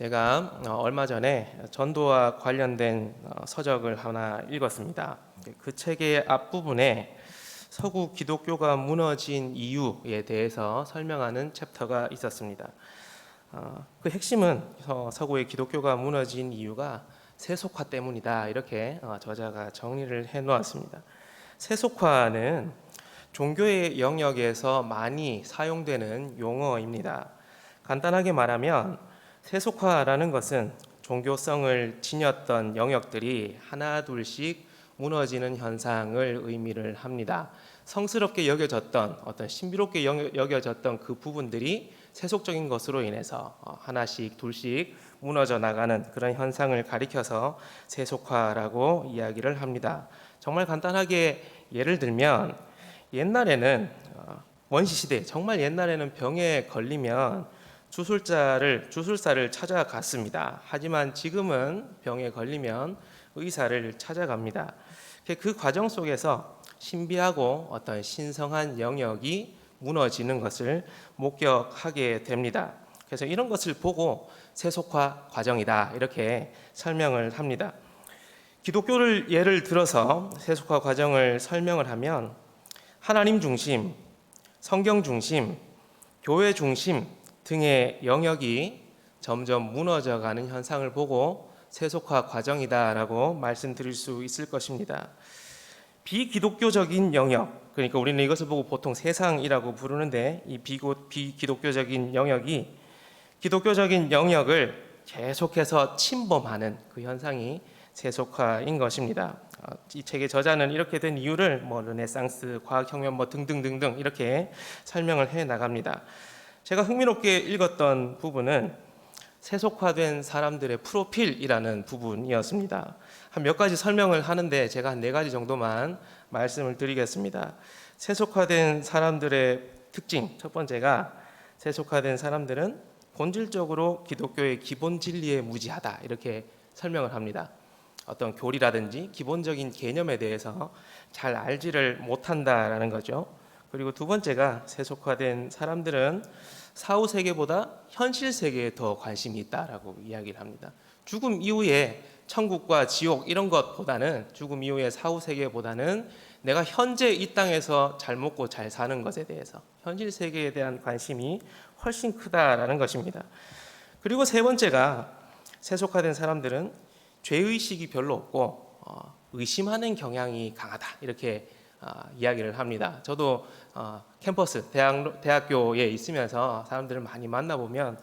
제가 얼마 전에 전도와 관련된 서적을 하나 읽었습니다. 그 책의 앞부분에 서구 기독교가 무너진 이유에 대해서 설명하는 챕터가 있었습니다. 그 핵심은 서구의 기독교가 무너진 이유가 세속화 때문이다, 이렇게 저자가 정리를 해 놓았습니다. 세속화는 종교의 영역에서 많이 사용되는 용어입니다. 간단하게 말하면 세속화라는 것은 종교성을 지녔던 영역들이 하나 둘씩 무너지는 현상을 의미를 합니다. 성스럽게 여겨졌던, 어떤 신비롭게 여겨졌던 그 부분들이 세속적인 것으로 인해서 하나씩 둘씩 무너져 나가는 그런 현상을 가리켜서 세속화라고 이야기를 합니다. 정말 간단하게 예를 들면, 옛날에는 원시시대, 정말 옛날에는 병에 걸리면 주술사를 찾아갔습니다. 하지만 지금은 병에 걸리면 의사를 찾아갑니다. 그 과정 속에서 신비하고 어떤 신성한 영역이 무너지는 것을 목격하게 됩니다. 그래서 이런 것을 보고 세속화 과정이다, 이렇게 설명을 합니다. 기독교를 예를 들어서 세속화 과정을 설명을 하면 하나님 중심, 성경 중심, 교회 중심 등의 영역이 점점 무너져가는 현상을 보고 세속화 과정이다라고 말씀드릴 수 있을 것입니다. 비기독교적인 영역, 그러니까 우리는 이것을 보고 보통 세상이라고 부르는데, 이 비기독교적인 영역이 기독교적인 영역을 계속해서 침범하는 그 현상이 세속화인 것입니다. 이 책의 저자는 이렇게 된 이유를 르네상스, 과학혁명 등등등등 이렇게 설명을 해 나갑니다. 제가 흥미롭게 읽었던 부분은 세속화된 사람들의 프로필이라는 부분이었습니다. 한 몇 가지 설명을 하는데 제가 한 4가지 정도만 말씀을 드리겠습니다. 세속화된 사람들의 특징, 첫 번째가 세속화된 사람들은 본질적으로 기독교의 기본 진리에 무지하다, 이렇게 설명을 합니다. 어떤 교리라든지 기본적인 개념에 대해서 잘 알지를 못한다라는 거죠. 그리고 두 번째가 세속화된 사람들은 사후 세계보다 현실 세계에 더 관심이 있다라고 이야기를 합니다. 죽음 이후에 천국과 지옥 이런 것보다는, 죽음 이후의 사후 세계보다는 내가 현재 이 땅에서 잘 먹고 잘 사는 것에 대해서, 현실 세계에 대한 관심이 훨씬 크다라는 것입니다. 그리고 세 번째가 세속화된 사람들은 죄의식이 별로 없고 의심하는 경향이 강하다, 이렇게 이야기를 합니다. 저도 캠퍼스, 대학교에 있으면서 사람들을 많이 만나보면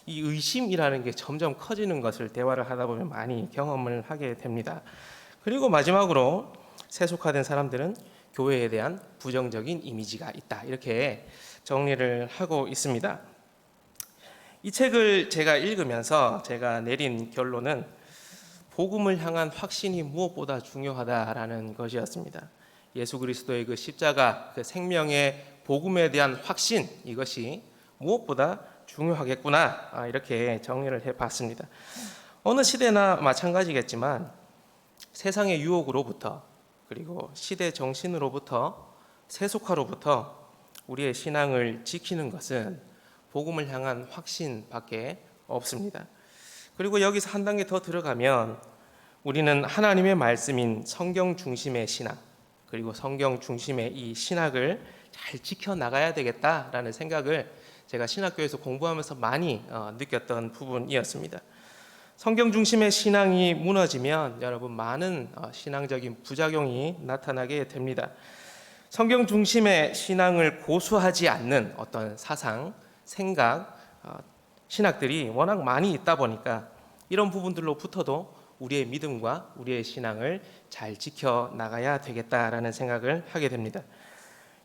이 의심이라는 게 점점 커지는 것을 대화를 하다 보면 많이 경험을 하게 됩니다. 그리고 마지막으로 세속화된 사람들은 교회에 대한 부정적인 이미지가 있다, 이렇게 정리를 하고 있습니다. 이 책을 제가 읽으면서 제가 내린 결론은 복음을 향한 확신이 무엇보다 중요하다라는 것이었습니다. 예수 그리스도의 그 십자가, 그 생명의 복음에 대한 확신, 이것이 무엇보다 중요하겠구나, 이렇게 정리를 해봤습니다. 어느 시대나 마찬가지겠지만 세상의 유혹으로부터, 그리고 시대 정신으로부터, 세속화로부터 우리의 신앙을 지키는 것은 복음을 향한 확신밖에 없습니다. 그리고 여기서 한 단계 더 들어가면 우리는 하나님의 말씀인 성경 중심의 신앙, 그리고 성경 중심의 이 신학을 잘 지켜나가야 되겠다라는 생각을 제가 신학교에서 공부하면서 많이 느꼈던 부분이었습니다. 성경 중심의 신앙이 무너지면 여러분, 많은 신앙적인 부작용이 나타나게 됩니다. 성경 중심의 신앙을 고수하지 않는 어떤 사상, 생각, 신학들이 워낙 많이 있다 보니까 이런 부분들로부터도 우리의 믿음과 우리의 신앙을 잘 지켜나가야 되겠다라는 생각을 하게 됩니다.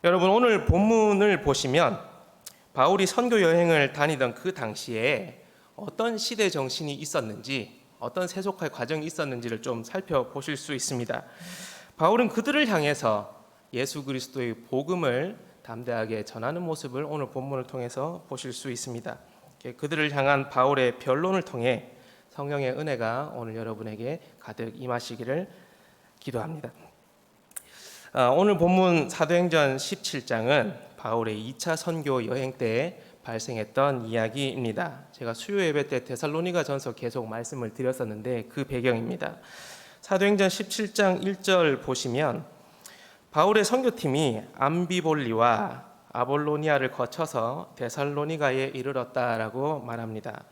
여러분, 오늘 본문을 보시면 바울이 선교 여행을 다니던 그 당시에 어떤 시대 정신이 있었는지, 어떤 세속화의 과정이 있었는지를 좀 살펴보실 수 있습니다. 바울은 그들을 향해서 예수 그리스도의 복음을 담대하게 전하는 모습을 오늘 본문을 통해서 보실 수 있습니다. 그들을 향한 바울의 변론을 통해 성령의 은혜가 오늘 여러분에게 가득 임하시기를 기도합니다. 오늘 본문 사도행전 17장은 바울의 2차 선교 여행 때 발생했던 이야기입니다. 제가 수요 예배 때 데살로니가전서 계속 말씀을 드렸었는데 그 배경입니다. 사도행전 17장 1절 보시면 바울의 선교팀이 암비볼리와 아볼로니아를 거쳐서 데살로니가에 이르렀다라고 말합니다.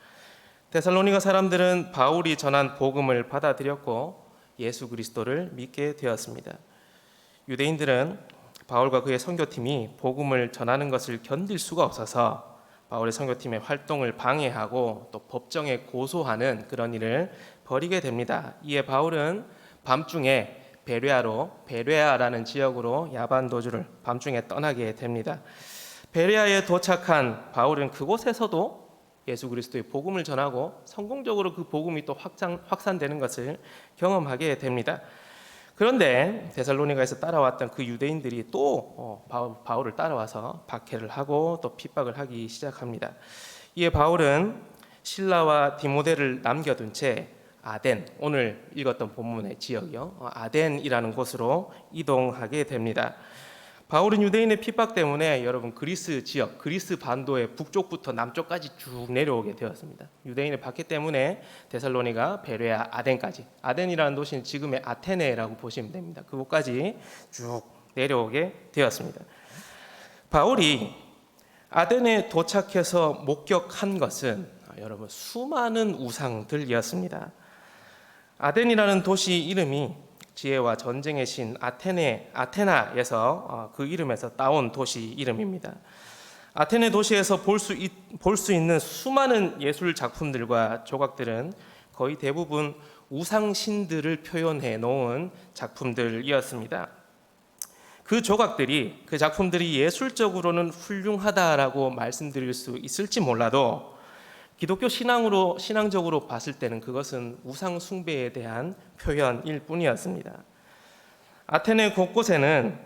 데살로니가 사람들은 바울이 전한 복음을 받아들였고 예수 그리스도를 믿게 되었습니다. 유대인들은 바울과 그의 선교팀이 복음을 전하는 것을 견딜 수가 없어서 바울의 선교팀의 활동을 방해하고 또 법정에 고소하는 그런 일을 벌이게 됩니다. 이에 바울은 밤중에 베레아라는 지역으로 야반 도주를 밤중에 떠나게 됩니다. 베레아에 도착한 바울은 그곳에서도 예수 그리스도의 복음을 전하고 성공적으로 그 복음이 또 확산되는 것을 경험하게 됩니다. 그런데 데살로니가에서 따라왔던 그 유대인들이 또 바울을 따라와서 박해를 하고 또 핍박을 하기 시작합니다. 이에 바울은 실라와 디모데를 남겨둔 채 아덴, 오늘 읽었던 본문의 지역이요, 아덴이라는 곳으로 이동하게 됩니다. 바울은 유대인의 핍박 때문에 여러분 그리스 지역, 그리스 반도의 북쪽부터 남쪽까지 쭉 내려오게 되었습니다. 유대인의 박해 때문에 데살로니가, 베레아, 아덴까지, 아덴이라는 도시는 지금의 아테네라고 보시면 됩니다. 그곳까지 쭉 내려오게 되었습니다. 바울이 아덴에 도착해서 목격한 것은 여러분 수많은 우상들이었습니다. 아덴이라는 도시 이름이 지혜와 전쟁의 신 아테나에서 그 이름에서 따온 도시 이름입니다. 아테네 도시에서 볼 수 있는 수많은 예술 작품들과 조각들은 거의 대부분 우상신들을 표현해 놓은 작품들이었습니다. 그 작품들이 예술적으로는 훌륭하다라고 말씀드릴 수 있을지 몰라도 기독교 신앙적으로 봤을 때는 그것은 우상 숭배에 대한 표현일 뿐이었습니다. 아테네 곳곳에는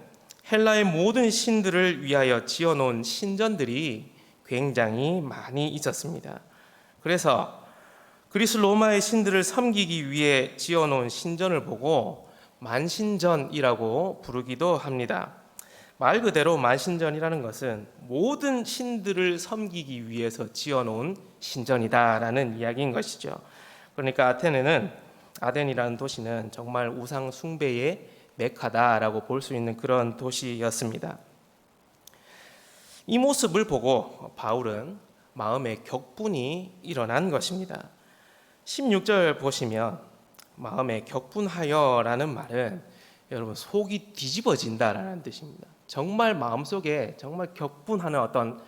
헬라의 모든 신들을 위하여 지어놓은 신전들이 굉장히 많이 있었습니다. 그래서 그리스 로마의 신들을 섬기기 위해 지어놓은 신전을 보고 만신전이라고 부르기도 합니다. 말 그대로 만신전이라는 것은 모든 신들을 섬기기 위해서 지어놓은 신전이다라는 이야기인 것이죠. 그러니까 아덴이라는 도시는 정말 우상 숭배의 메카다라고 볼 수 있는 그런 도시였습니다. 이 모습을 보고 바울은 마음에 격분이 일어난 것입니다. 16절 보시면 마음에 격분하여라는 말은 여러분 속이 뒤집어진다라는 뜻입니다. 정말 마음속에 정말 격분하는 어떤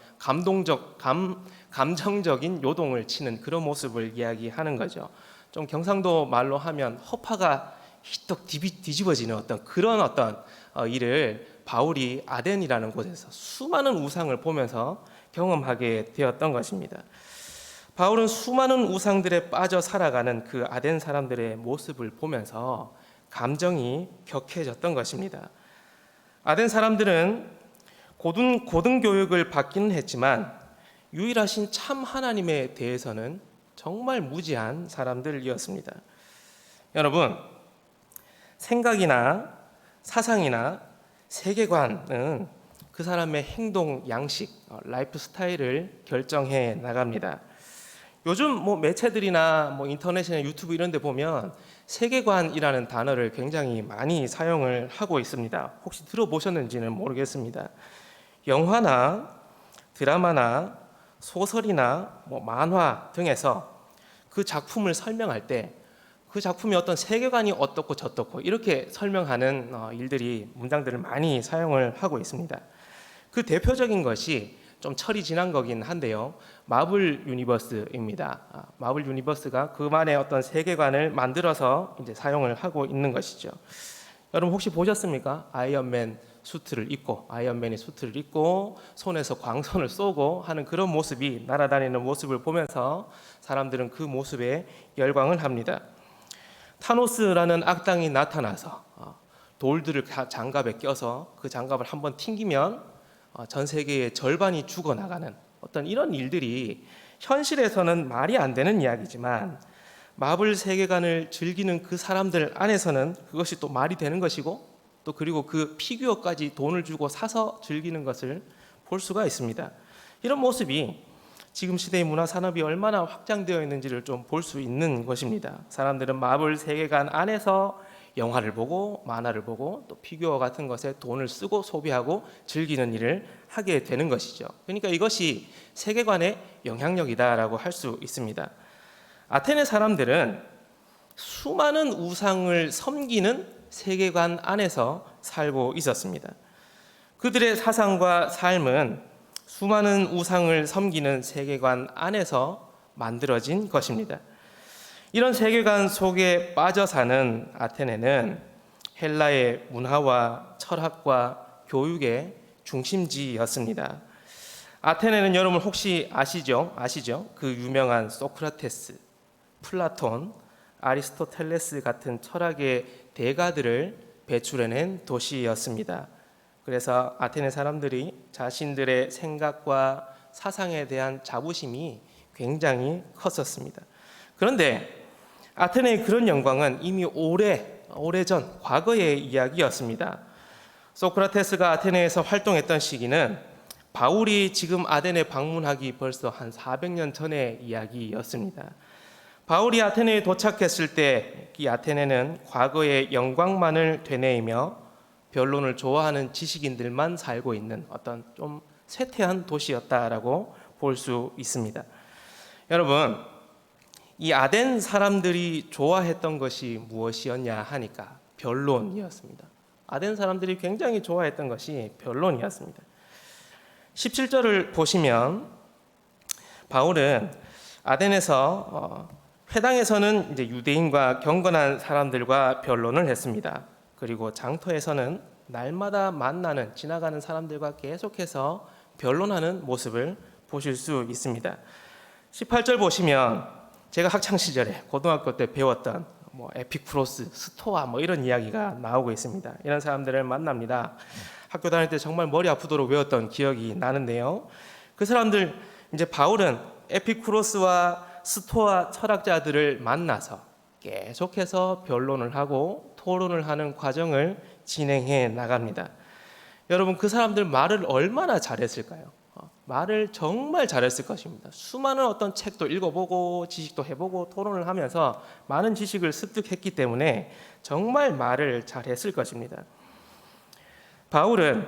감정적인 요동을 치는 그런 모습을 이야기하는 거죠. 좀 경상도 말로 하면 허파가 휘떡 뒤집어지는 그런 일을 바울이 아덴이라는 곳에서 수많은 우상을 보면서 경험하게 되었던 것입니다. 바울은 수많은 우상들에 빠져 살아가는 그 아덴 사람들의 모습을 보면서 감정이 격해졌던 것입니다. 아덴 사람들은 고등교육을 받기는 했지만 유일하신 참 하나님에 대해서는 정말 무지한 사람들이었습니다. 여러분, 생각이나 사상이나 세계관은 그 사람의 행동 양식, 라이프 스타일을 결정해 나갑니다. 요즘 매체들이나 인터넷이나 유튜브 이런 데 보면 세계관이라는 단어를 굉장히 많이 사용을 하고 있습니다. 혹시 들어보셨는지는 모르겠습니다. 영화나 드라마나 소설이나 만화 등에서 그 작품을 설명할 때 그 작품이 어떤 세계관이 어떻고 저떻고 이렇게 설명하는 문장들을 많이 사용을 하고 있습니다. 그 대표적인 것이 좀 철이 지난 거긴 한데요. 마블 유니버스입니다. 마블 유니버스가 그만의 어떤 세계관을 만들어서 이제 사용을 하고 있는 것이죠. 여러분 혹시 보셨습니까? 아이언맨이 수트를 입고 손에서 광선을 쏘고 하는 그런 모습이 날아다니는 모습을 보면서 사람들은 그 모습에 열광을 합니다. 타노스라는 악당이 나타나서 돌들을 장갑에 껴서 그 장갑을 한번 튕기면 전 세계의 절반이 죽어나가는 어떤 이런 일들이 현실에서는 말이 안 되는 이야기지만 마블 세계관을 즐기는 그 사람들 안에서는 그것이 또 말이 되는 것이고 그리고 그 피규어까지 돈을 주고 사서 즐기는 것을 볼 수가 있습니다. 이런 모습이 지금 시대의 문화 산업이 얼마나 확장되어 있는지를 좀 볼 수 있는 것입니다. 사람들은 마블 세계관 안에서 영화를 보고 만화를 보고 또 피규어 같은 것에 돈을 쓰고 소비하고 즐기는 일을 하게 되는 것이죠. 그러니까 이것이 세계관의 영향력이다라고 할 수 있습니다. 아테네 사람들은 수많은 우상을 섬기는 세계관 안에서 살고 있었습니다. 그들의 사상과 삶은 수많은 우상을 섬기는 세계관 안에서 만들어진 것입니다. 이런 세계관 속에 빠져 사는 아테네는 헬라의 문화와 철학과 교육의 중심지였습니다. 아테네는 여러분 혹시 아시죠? 그 유명한 소크라테스, 플라톤, 아리스토텔레스 같은 철학의 대가들을 배출해낸 도시였습니다. 그래서 아테네 사람들이 자신들의 생각과 사상에 대한 자부심이 굉장히 컸었습니다. 그런데 아테네의 그런 영광은 이미 오래전 과거의 이야기였습니다. 소크라테스가 아테네에서 활동했던 시기는 바울이 지금 아테네 방문하기 벌써 한 400년 전의 이야기였습니다. 바울이 아테네에 도착했을 때 이 아테네는 과거의 영광만을 되뇌이며 변론을 좋아하는 지식인들만 살고 있는 어떤 좀 쇠퇴한 도시였다라고 볼 수 있습니다. 여러분, 이 아덴 사람들이 좋아했던 것이 무엇이었냐 하니까 변론이었습니다. 아덴 사람들이 굉장히 좋아했던 것이 변론이었습니다. 17절을 보시면 바울은 아덴에서 회당에서는 이제 유대인과 경건한 사람들과 변론을 했습니다. 그리고 장터에서는 날마다 만나는 지나가는 사람들과 계속해서 변론하는 모습을 보실 수 있습니다. 18절 보시면 제가 학창 시절에 고등학교 때 배웠던 에피쿠로스, 스토아 이런 이야기가 나오고 있습니다. 이런 사람들을 만납니다. 학교 다닐 때 정말 머리 아프도록 외웠던 기억이 나는데요. 그 사람들 이제 바울은 에피쿠로스와 스토아 철학자들을 만나서 계속해서 변론을 하고 토론을 하는 과정을 진행해 나갑니다. 여러분, 그 사람들 말을 얼마나 잘했을까요? 말을 정말 잘했을 것입니다. 수많은 어떤 책도 읽어보고 지식도 해보고 토론을 하면서 많은 지식을 습득했기 때문에 정말 말을 잘했을 것입니다. 바울은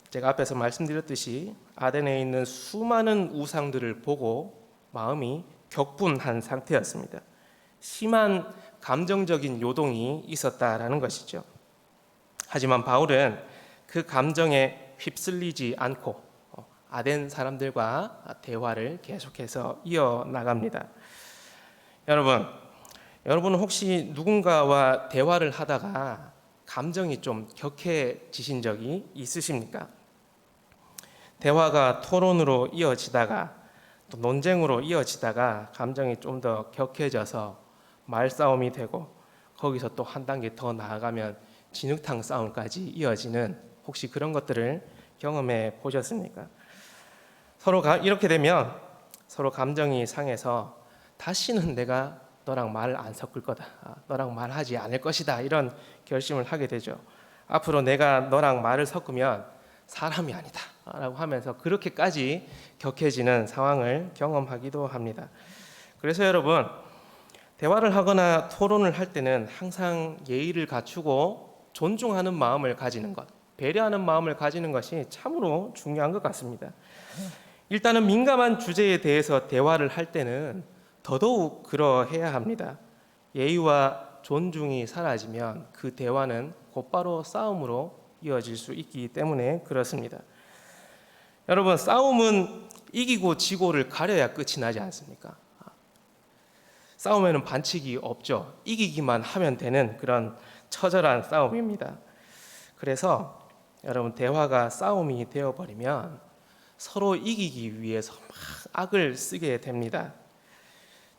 제가 앞에서 말씀드렸듯이 아덴에 있는 수많은 우상들을 보고 마음이 격분한 상태였습니다. 심한 감정적인 요동이 있었다라는 것이죠. 하지만 바울은 그 감정에 휩쓸리지 않고 아덴 사람들과 대화를 계속해서 이어나갑니다. 여러분은 혹시 누군가와 대화를 하다가 감정이 좀 격해지신 적이 있으십니까? 대화가 토론으로 이어지다가 또 논쟁으로 이어지다가 감정이 좀 더 격해져서 말싸움이 되고 거기서 또 한 단계 더 나아가면 진흙탕 싸움까지 이어지는 혹시 그런 것들을 경험해 보셨습니까? 이렇게 되면 서로 감정이 상해서 다시는 내가 너랑 말 안 섞을 거다, 너랑 말하지 않을 것이다, 이런 결심을 하게 되죠. 앞으로 내가 너랑 말을 섞으면 사람이 아니다 라고 하면서 그렇게까지 격해지는 상황을 경험하기도 합니다. 그래서 여러분, 대화를 하거나 토론을 할 때는 항상 예의를 갖추고 존중하는 마음을 가지는 것, 배려하는 마음을 가지는 것이 참으로 중요한 것 같습니다. 일단은 민감한 주제에 대해서 대화를 할 때는 더더욱 그러해야 합니다. 예의와 존중이 사라지면 그 대화는 곧바로 싸움으로 이어질 수 있기 때문에 그렇습니다. 여러분, 싸움은 이기고 지고를 가려야 끝이 나지 않습니까? 싸움에는 반칙이 없죠. 이기기만 하면 되는 그런 처절한 싸움입니다. 그래서 여러분, 대화가 싸움이 되어버리면 서로 이기기 위해서 막 악을 쓰게 됩니다.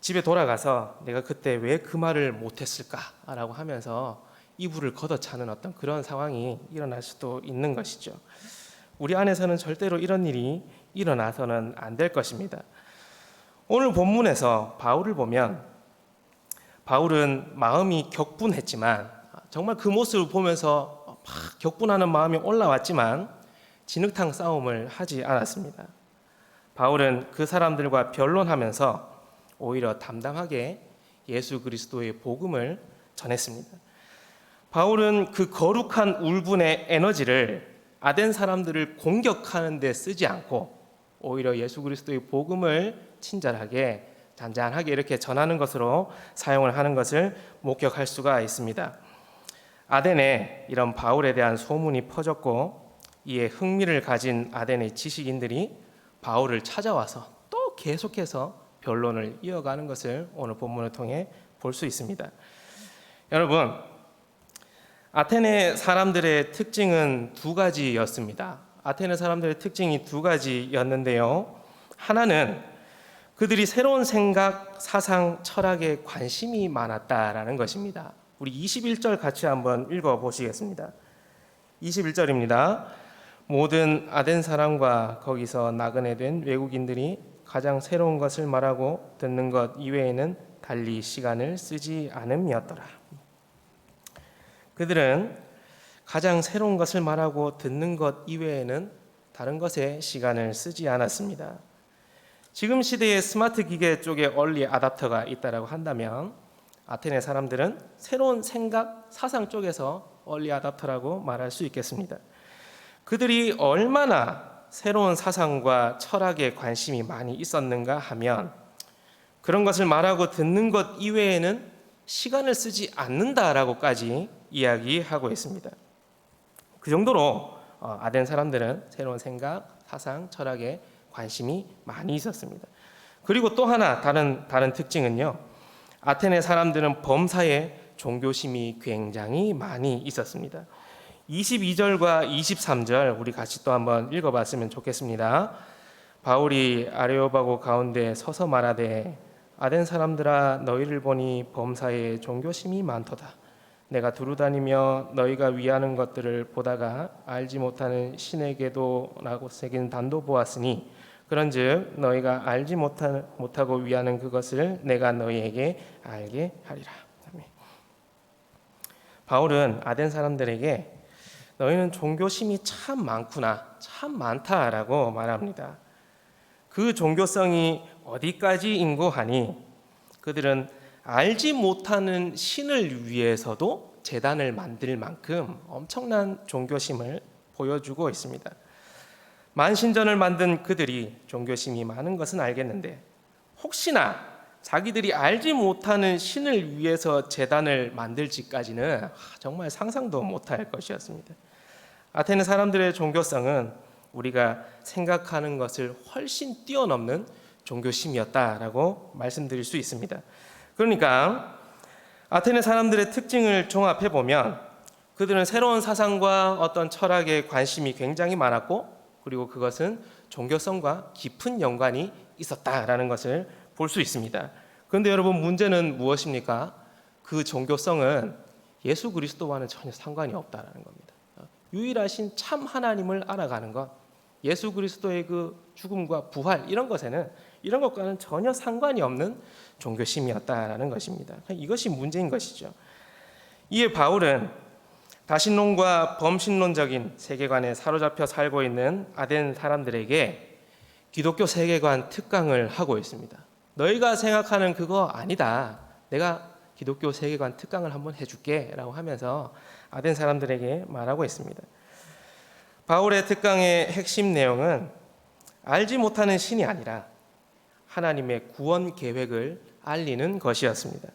집에 돌아가서 내가 그때 왜 그 말을 못했을까라고 하면서 이불을 걷어차는 어떤 그런 상황이 일어날 수도 있는 것이죠. 우리 안에서는 절대로 이런 일이 일어나서는 안 될 것입니다. 오늘 본문에서 바울을 보면 바울은 마음이 격분했지만 정말 그 모습을 보면서 막 격분하는 마음이 올라왔지만 진흙탕 싸움을 하지 않았습니다. 바울은 그 사람들과 변론하면서 오히려 담담하게 예수 그리스도의 복음을 전했습니다. 바울은 그 거룩한 울분의 에너지를 아덴 사람들을 공격하는 데 쓰지 않고 오히려 예수 그리스도의 복음을 친절하게 잔잔하게 이렇게 전하는 것으로 사용을 하는 것을 목격할 수가 있습니다. 아덴에 이런 바울에 대한 소문이 퍼졌고 이에 흥미를 가진 아덴의 지식인들이 바울을 찾아와서 또 계속해서 변론을 이어가는 것을 오늘 본문을 통해 볼 수 있습니다. 여러분, 아테네 사람들의 특징은 두 가지였습니다. 아테네 사람들의 특징이 두 가지였는데요. 하나는 그들이 새로운 생각, 사상, 철학에 관심이 많았다라는 것입니다. 우리 21절 같이 한번 읽어보시겠습니다. 21절입니다. 모든 아덴 사람과 거기서 나그네 된 외국인들이 가장 새로운 것을 말하고 듣는 것 이외에는 달리 시간을 쓰지 않음이었더라. 그들은 가장 새로운 것을 말하고 듣는 것 이외에는 다른 것에 시간을 쓰지 않았습니다. 지금 시대의 스마트 기계 쪽에 얼리 아답터가 있다고 한다면 아테네 사람들은 새로운 생각, 사상 쪽에서 얼리 아답터라고 말할 수 있겠습니다. 그들이 얼마나 새로운 사상과 철학에 관심이 많이 있었는가 하면 그런 것을 말하고 듣는 것 이외에는 시간을 쓰지 않는다라고까지 이야기하고 있습니다. 그 정도로 아덴 사람들은 새로운 생각, 사상, 철학에 관심이 많이 있었습니다. 그리고 또 하나 다른 특징은요. 아테네 사람들은 범사에 종교심이 굉장히 많이 있었습니다. 22절과 23절 우리 같이 또 한번 읽어봤으면 좋겠습니다. 바울이 아레오바고 가운데 서서 말하되 아덴 사람들아 너희를 보니 범사에 종교심이 많도다. 내가 두루다니며 너희가 위하는 것들을 보다가 알지 못하는 신의 계도라고 새긴 단도 보았으니 그런즉 너희가 알지 못하고 위하는 그것을 내가 너희에게 알게 하리라. 아멘. 바울은 아덴 사람들에게 너희는 종교심이 참 많구나, 참 많다라고 말합니다. 그 종교성이 어디까지인고 하니 그들은 알지 못하는 신을 위해서도 제단을 만들 만큼 엄청난 종교심을 보여주고 있습니다. 만신전을 만든 그들이 종교심이 많은 것은 알겠는데 혹시나 자기들이 알지 못하는 신을 위해서 제단을 만들지까지는 정말 상상도 못할 것이었습니다. 아테네 사람들의 종교성은 우리가 생각하는 것을 훨씬 뛰어넘는 종교심이었다라고 말씀드릴 수 있습니다. 그러니까 아테네 사람들의 특징을 종합해 보면 그들은 새로운 사상과 어떤 철학에 관심이 굉장히 많았고 그리고 그것은 종교성과 깊은 연관이 있었다라는 것을 볼 수 있습니다. 그런데 여러분 문제는 무엇입니까? 그 종교성은 예수 그리스도와는 전혀 상관이 없다라는 겁니다. 유일하신 참 하나님을 알아가는 것, 예수 그리스도의 그 죽음과 부활 이런 것과는 전혀 상관이 없는 종교심이었다라는 것입니다. 이것이 문제인 것이죠. 이에 바울은 다신론과 범신론적인 세계관에 사로잡혀 살고 있는 아덴 사람들에게 기독교 세계관 특강을 하고 있습니다. 너희가 생각하는 그거 아니다. 내가 기독교 세계관 특강을 한번 해줄게 라고 하면서 아덴 사람들에게 말하고 있습니다. 바울의 특강의 핵심 내용은 알지 못하는 신이 아니라 하나님의 구원 계획을 알리는 것이었습니다.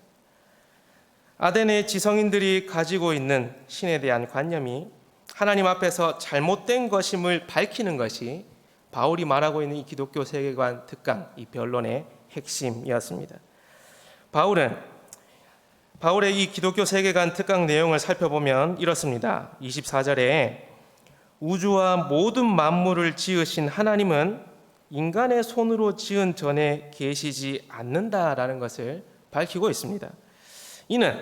아덴의 지성인들이 가지고 있는 신에 대한 관념이 하나님 앞에서 잘못된 것임을 밝히는 것이 바울이 말하고 있는 이 기독교 세계관 특강, 이 변론의 핵심이었습니다. 바울의 이 기독교 세계관 특강 내용을 살펴보면 이렇습니다. 24절에 우주와 모든 만물을 지으신 하나님은 인간의 손으로 지은 전에 계시지 않는다라는 것을 밝히고 있습니다. 이는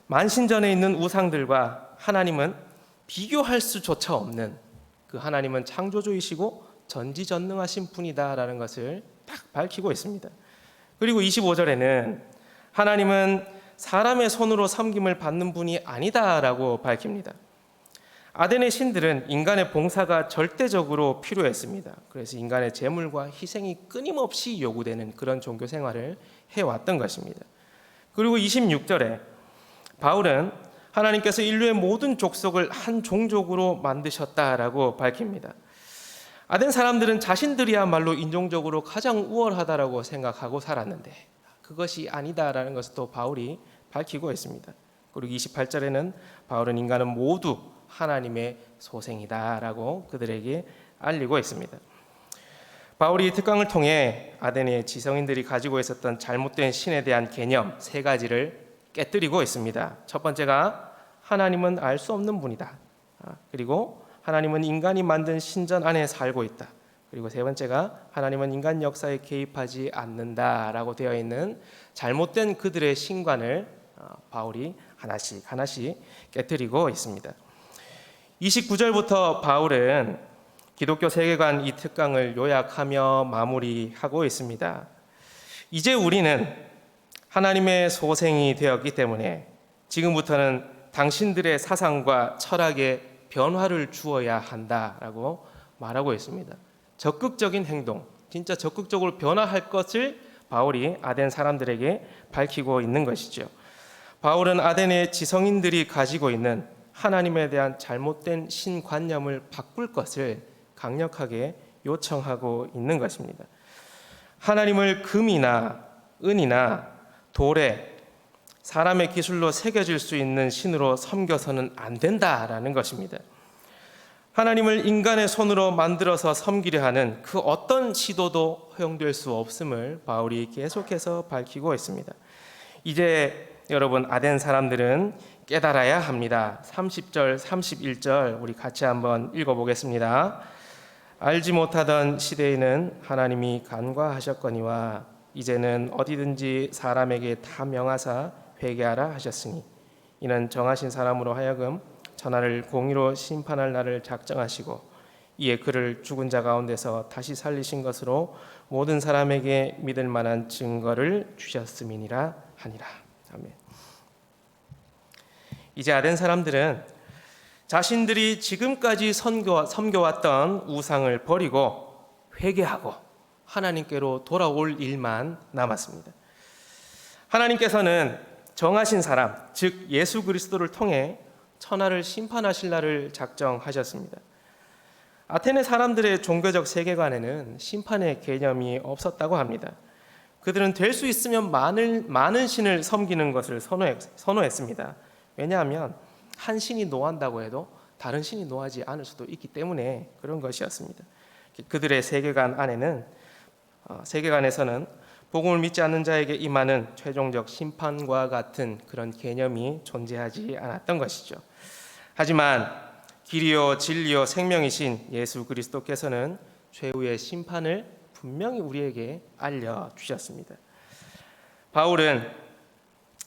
만신전에 있는 우상들과 하나님은 비교할 수조차 없는 그 하나님은 창조주이시고 전지전능하신 분이다라는 것을 딱 밝히고 있습니다. 그리고 25절에는 하나님은 사람의 손으로 섬김을 받는 분이 아니다라고 밝힙니다. 아덴의 신들은 인간의 봉사가 절대적으로 필요했습니다. 그래서 인간의 재물과 희생이 끊임없이 요구되는 그런 종교 생활을 해왔던 것입니다. 그리고 26절에 바울은 하나님께서 인류의 모든 족속을 한 종족으로 만드셨다라고 밝힙니다. 아덴 사람들은 자신들이야말로 인종적으로 가장 우월하다라고 생각하고 살았는데 그것이 아니다라는 것을 또 바울이 밝히고 있습니다. 그리고 28절에는 바울은 인간은 모두 하나님의 소생이다라고 그들에게 알리고 있습니다. 바울이 특강을 통해 아덴의 지성인들이 가지고 있었던 잘못된 신에 대한 개념 세 가지를 깨뜨리고 있습니다. 첫 번째가 하나님은 알 수 없는 분이다. 그리고 하나님은 인간이 만든 신전 안에 살고 있다. 그리고 세 번째가 하나님은 인간 역사에 개입하지 않는다라고 되어 있는 잘못된 그들의 신관을 바울이 하나씩 깨뜨리고 있습니다. 29절부터 바울은 기독교 세계관 이 특강을 요약하며 마무리하고 있습니다. 이제 우리는 하나님의 소생이 되었기 때문에 지금부터는 당신들의 사상과 철학에 변화를 주어야 한다라고 말하고 있습니다. 적극적인 행동, 진짜 적극적으로 변화할 것을 바울이 아덴 사람들에게 밝히고 있는 것이죠. 바울은 아덴의 지성인들이 가지고 있는 하나님에 대한 잘못된 신관념을 바꿀 것을 강력하게 요청하고 있는 것입니다. 하나님을 금이나 은이나 돌에 사람의 기술로 새겨질 수 있는 신으로 섬겨서는 안 된다라는 것입니다. 하나님을 인간의 손으로 만들어서 섬기려 하는 그 어떤 시도도 허용될 수 없음을 바울이 계속해서 밝히고 있습니다. 이제 여러분 아덴 사람들은 깨달아야 합니다. 30절, 31절 우리 같이 한번 읽어보겠습니다. 알지 못하던 시대에는 하나님이 간과하셨거니와 이제는 어디든지 사람에게 다 명하사 회개하라 하셨으니 이는 정하신 사람으로 하여금 천하를 공의로 심판할 날을 작정하시고 이에 그를 죽은 자 가운데서 다시 살리신 것으로 모든 사람에게 믿을 만한 증거를 주셨음이니라 하니라. 아멘. 이제 아덴 사람들은 자신들이 지금까지 섬겨왔던 우상을 버리고 회개하고 하나님께로 돌아올 일만 남았습니다. 하나님께서는 정하신 사람, 즉 예수 그리스도를 통해 천하를 심판하실 날을 작정하셨습니다. 아테네 사람들의 종교적 세계관에는 심판의 개념이 없었다고 합니다. 그들은 될 수 있으면 많은 신을 섬기는 것을 선호했습니다. 왜냐하면 한 신이 노한다고 해도 다른 신이 노하지 않을 수도 있기 때문에 그런 것이었습니다. 그들의 세계관에서는 복음을 믿지 않는 자에게 임하는 최종적 심판과 같은 그런 개념이 존재하지 않았던 것이죠. 하지만 길이요 진리요 생명이신 예수 그리스도께서는 최후의 심판을 분명히 우리에게 알려주셨습니다. 바울은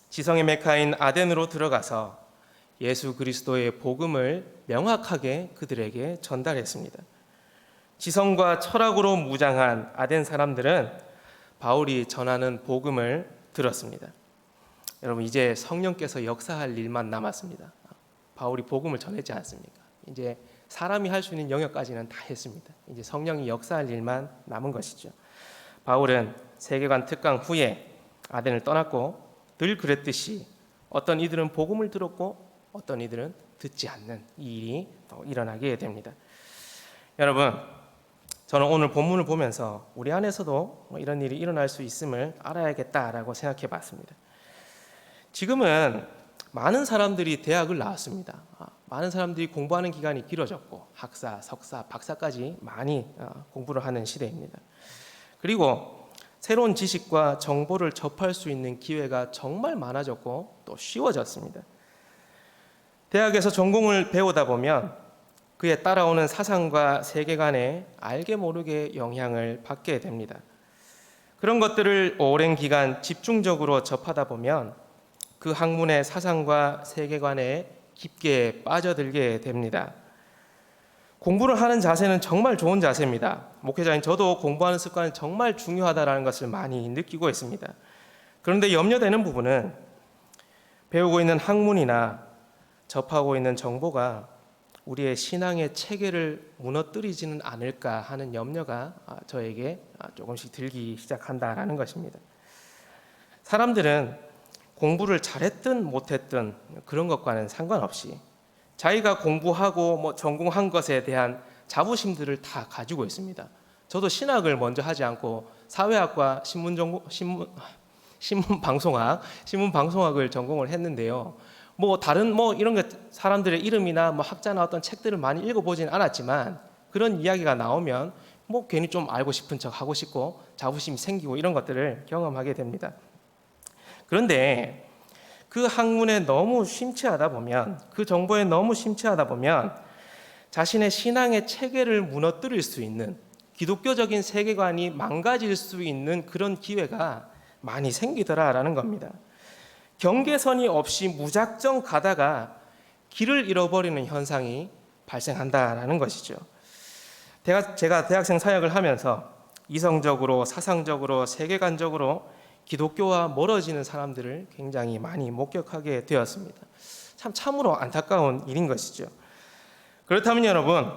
지성의 메카인 아덴으로 들어가서 예수 그리스도의 복음을 명확하게 그들에게 전달했습니다. 지성과 철학으로 무장한 아덴 사람들은 바울이 전하는 복음을 들었습니다. 여러분 이제 성령께서 역사할 일만 남았습니다. 바울이 복음을 전했지 않습니까? 이제 사람이 할 수 있는 영역까지는 다 했습니다. 이제 성령이 역사할 일만 남은 것이죠. 바울은 세계관 특강 후에 아덴을 떠났고 늘 그랬듯이 어떤 이들은 복음을 들었고 어떤 이들은 듣지 않는 이 일이 일어나게 됩니다. 여러분 저는 오늘 본문을 보면서 우리 안에서도 이런 일이 일어날 수 있음을 알아야겠다라고 생각해 봤습니다. 지금은 많은 사람들이 대학을 나왔습니다. 많은 사람들이 공부하는 기간이 길어졌고 학사, 석사, 박사까지 많이 공부를 하는 시대입니다. 그리고 새로운 지식과 정보를 접할 수 있는 기회가 정말 많아졌고 또 쉬워졌습니다. 대학에서 전공을 배우다 보면 그에 따라오는 사상과 세계관에 알게 모르게 영향을 받게 됩니다. 그런 것들을 오랜 기간 집중적으로 접하다 보면 그 학문의 사상과 세계관에 깊게 빠져들게 됩니다. 공부를 하는 자세는 정말 좋은 자세입니다. 목회자인 저도 공부하는 습관은 정말 중요하다는 것을 많이 느끼고 있습니다. 그런데 염려되는 부분은 배우고 있는 학문이나 접하고 있는 정보가 우리의 신앙의 체계를 무너뜨리지는 않을까 하는 염려가 저에게 조금씩 들기 시작한다라는 것입니다. 사람들은 공부를 잘했든 못했든 그런 것과는 상관없이 자기가 공부하고 전공한 것에 대한 자부심들을 다 가지고 있습니다. 저도 신학을 먼저 하지 않고 사회학과 신문방송학을 전공을 했는데요. 다른 이런 것 사람들의 이름이나 학자나 어떤 책들을 많이 읽어보지는 않았지만 그런 이야기가 나오면 괜히 좀 알고 싶은 척 하고 싶고 자부심이 생기고 이런 것들을 경험하게 됩니다. 그런데 그 학문에 너무 심취하다 보면, 그 정보에 너무 심취하다 보면 자신의 신앙의 체계를 무너뜨릴 수 있는, 기독교적인 세계관이 망가질 수 있는 그런 기회가 많이 생기더라라는 겁니다. 경계선이 없이 무작정 가다가 길을 잃어버리는 현상이 발생한다라는 것이죠. 제가 대학생 사역을 하면서 이성적으로, 사상적으로, 세계관적으로 기독교와 멀어지는 사람들을 굉장히 많이 목격하게 되었습니다. 참으로 안타까운 일인 것이죠. 그렇다면 여러분,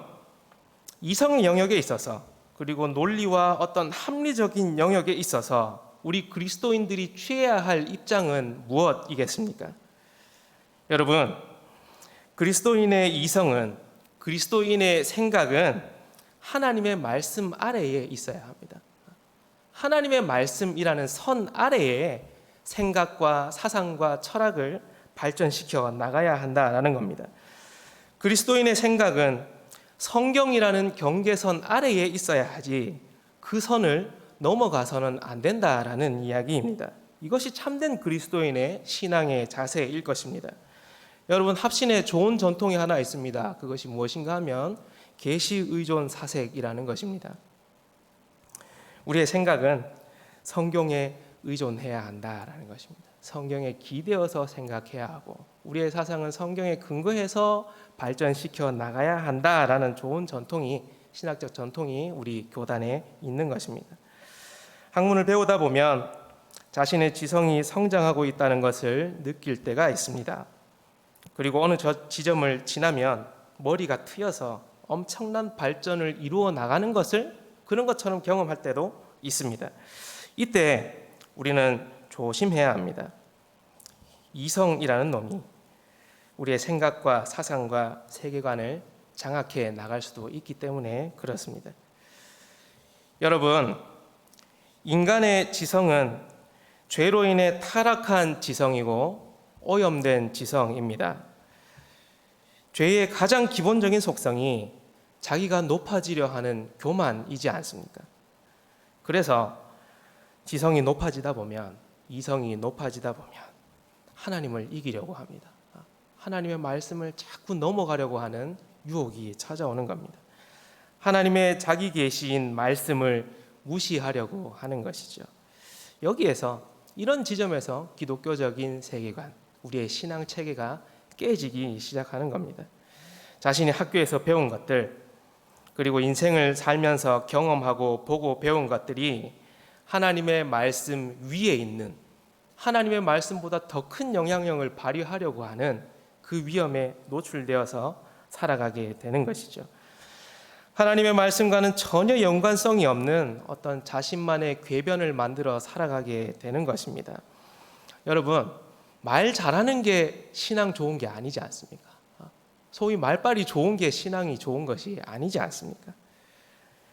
이성 영역에 있어서, 그리고 논리와 어떤 합리적인 영역에 있어서 우리 그리스도인들이 취해야 할 입장은 무엇이겠습니까? 여러분, 그리스도인의 이성은, 그리스도인의 생각은 하나님의 말씀 아래에 있어야 합니다. 하나님의 말씀이라는 선 아래에 생각과 사상과 철학을 발전시켜 나가야 한다라는 겁니다. 그리스도인의 생각은 성경이라는 경계선 아래에 있어야 하지 그 선을 넘어가서는 안 된다라는 이야기입니다. 이것이 참된 그리스도인의 신앙의 자세일 것입니다. 여러분, 합신에 좋은 전통이 하나 있습니다. 그것이 무엇인가 하면 계시의존 사색이라는 것입니다. 우리의 생각은 성경에 의존해야 한다라는 것입니다. 성경에 기대어서 생각해야 하고 우리의 사상은 성경에 근거해서 발전시켜 나가야 한다라는 좋은 전통이, 신학적 전통이 우리 교단에 있는 것입니다. 학문을 배우다 보면 자신의 지성이 성장하고 있다는 것을 느낄 때가 있습니다. 그리고 어느 지점을 지나면 머리가 트여서 엄청난 발전을 이루어 나가는 것을 그런 것처럼 경험할 때도 있습니다. 이때 우리는 조심해야 합니다. 이성이라는 놈이 우리의 생각과 사상과 세계관을 장악해 나갈 수도 있기 때문에 그렇습니다. 여러분, 인간의 지성은 죄로 인해 타락한 지성이고 오염된 지성입니다. 죄의 가장 기본적인 속성이 자기가 높아지려 하는 교만이지 않습니까? 그래서 지성이 높아지다 보면, 이성이 높아지다 보면 하나님을 이기려고 합니다. 하나님의 말씀을 자꾸 넘어가려고 하는 유혹이 찾아오는 겁니다. 하나님의 자기 계시인 말씀을 무시하려고 하는 것이죠. 여기에서, 이런 지점에서 기독교적인 세계관, 우리의 신앙 체계가 깨지기 시작하는 겁니다. 자신이 학교에서 배운 것들, 그리고 인생을 살면서 경험하고 보고 배운 것들이 하나님의 말씀 위에 있는, 하나님의 말씀보다 더 큰 영향력을 발휘하려고 하는 그 위험에 노출되어서 살아가게 되는 것이죠. 하나님의 말씀과는 전혀 연관성이 없는 어떤 자신만의 궤변을 만들어 살아가게 되는 것입니다. 여러분, 말 잘하는 게 신앙 좋은 게 아니지 않습니까? 소위 말빨이 좋은 게 신앙이 좋은 것이 아니지 않습니까?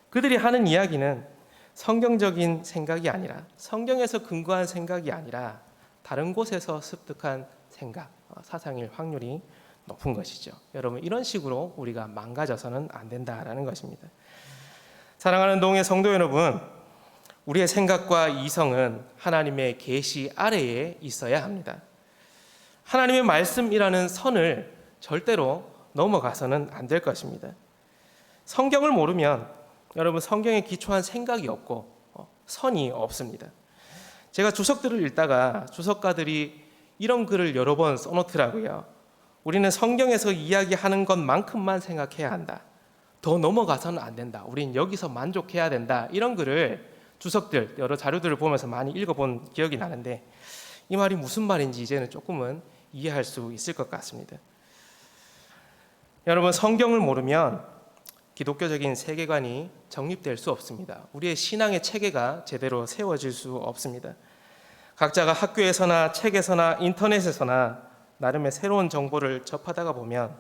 그들이 하는 이야기는 성경적인 생각이 아니라, 성경에서 근거한 생각이 아니라 다른 곳에서 습득한 생각, 사상일 확률이 높은 것이죠. 여러분, 이런 식으로 우리가 망가져서는 안 된다라는 것입니다. 사랑하는 동해 성도 여러분, 우리의 생각과 이성은 하나님의 계시 아래에 있어야 합니다. 하나님의 말씀이라는 선을 절대로 넘어가서는 안 될 것입니다. 성경을 모르면 여러분, 성경에 기초한 생각이 없고 선이 없습니다. 제가 주석들을 읽다가 주석가들이 이런 글을 여러 번 써놓더라고요. 우리는 성경에서 이야기하는 것만큼만 생각해야 한다. 더 넘어가서는 안 된다. 우린 여기서 만족해야 된다. 이런 글을 주석들, 여러 자료들을 보면서 많이 읽어본 기억이 나는데 이 말이 무슨 말인지 이제는 조금은 이해할 수 있을 것 같습니다. 여러분, 성경을 모르면 기독교적인 세계관이 정립될 수 없습니다. 우리의 신앙의 체계가 제대로 세워질 수 없습니다. 각자가 학교에서나 책에서나 인터넷에서나 나름의 새로운 정보를 접하다가 보면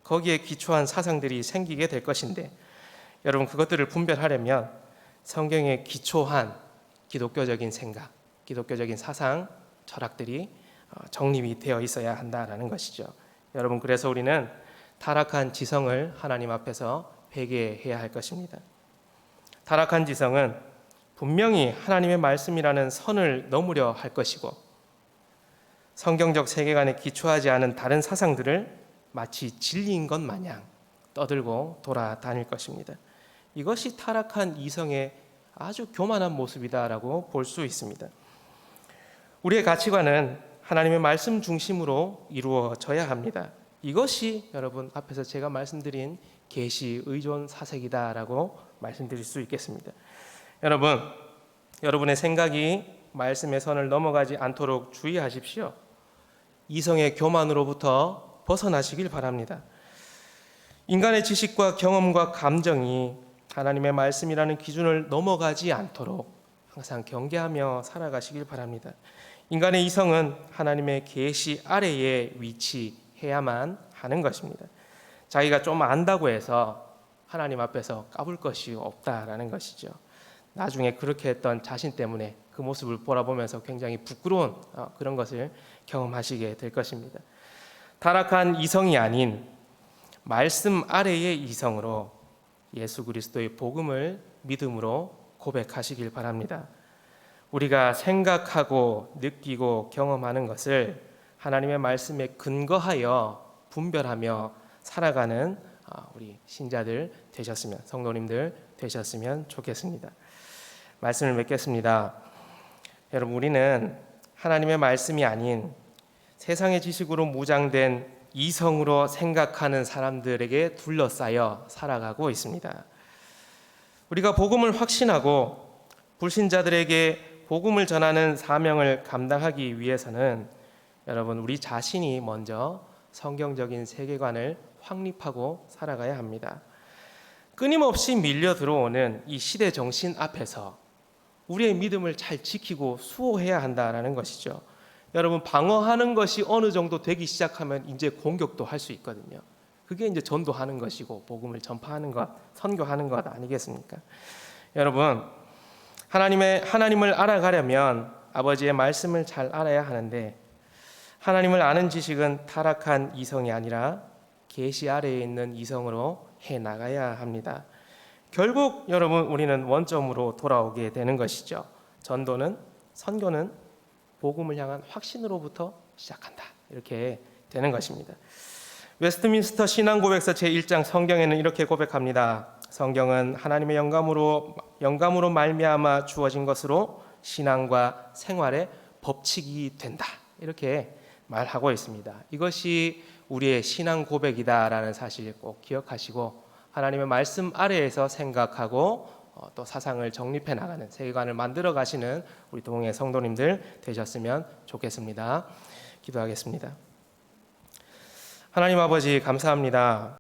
거기에 기초한 사상들이 생기게 될 것인데, 여러분, 그것들을 분별하려면 성경에 기초한 기독교적인 생각, 기독교적인 사상, 철학들이 정립이 되어 있어야 한다라는 것이죠. 여러분, 그래서 우리는 타락한 지성을 하나님 앞에서 회개해야 할 것입니다. 타락한 지성은 분명히 하나님의 말씀이라는 선을 넘으려 할 것이고, 성경적 세계관에 기초하지 않은 다른 사상들을 마치 진리인 것 마냥 떠들고 돌아다닐 것입니다. 이것이 타락한 이성의 아주 교만한 모습이다라고 볼 수 있습니다. 우리의 가치관은 하나님의 말씀 중심으로 이루어져야 합니다. 이것이 여러분 앞에서 제가 말씀드린 계시 의존 사색이다라고 말씀드릴 수 있겠습니다. 여러분, 여러분의 생각이 말씀의 선을 넘어가지 않도록 주의하십시오. 이성의 교만으로부터 벗어나시길 바랍니다. 인간의 지식과 경험과 감정이 하나님의 말씀이라는 기준을 넘어가지 않도록 항상 경계하며 살아가시길 바랍니다. 인간의 이성은 하나님의 계시 아래에 위치해야만 하는 것입니다. 자기가 좀 안다고 해서 하나님 앞에서 까불 것이 없다라는 것이죠. 나중에 그렇게 했던 자신 때문에 그 모습을 돌아보면서 굉장히 부끄러운 그런 것을 경험하시게 될 것입니다. 타락한 이성이 아닌 말씀 아래의 이성으로 예수 그리스도의 복음을 믿음으로 고백하시길 바랍니다. 우리가 생각하고 느끼고 경험하는 것을 하나님의 말씀에 근거하여 분별하며 살아가는 우리 신자들 되셨으면, 성도님들 되셨으면 좋겠습니다. 말씀을 맺겠습니다. 여러분, 우리는 하나님의 말씀이 아닌 세상의 지식으로 무장된 이성으로 생각하는 사람들에게 둘러싸여 살아가고 있습니다. 우리가 복음을 확신하고 불신자들에게 복음을 전하는 사명을 감당하기 위해서는 여러분, 우리 자신이 먼저 성경적인 세계관을 확립하고 살아가야 합니다. 끊임없이 밀려 들어오는 이 시대 정신 앞에서 우리의 믿음을 잘 지키고 수호해야 한다는 것이죠. 여러분, 방어하는 것이 어느 정도 되기 시작하면 이제 공격도 할 수 있거든요. 그게 이제 전도하는 것이고 복음을 전파하는 것, 선교하는 것 아니겠습니까? 여러분, 하나님을 알아가려면 아버지의 말씀을 잘 알아야 하는데, 하나님을 아는 지식은 타락한 이성이 아니라 계시 아래에 있는 이성으로 해 나가야 합니다. 결국 여러분, 우리는 원점으로 돌아오게 되는 것이죠. 전도는, 선교는 복음을 향한 확신으로부터 시작한다, 이렇게 되는 것입니다. 웨스트민스터 신앙고백서 제1장 성경에는 이렇게 고백합니다. 성경은 하나님의 영감으로 말미암아 주어진 것으로 신앙과 생활의 법칙이 된다, 이렇게 말하고 있습니다. 이것이 우리의 신앙 고백이다라는 사실 꼭 기억하시고, 하나님의 말씀 아래에서 생각하고 또 사상을 정립해 나가는, 세계관을 만들어 가시는 우리 동해 성도님들 되셨으면 좋겠습니다. 기도하겠습니다. 하나님 아버지, 감사합니다.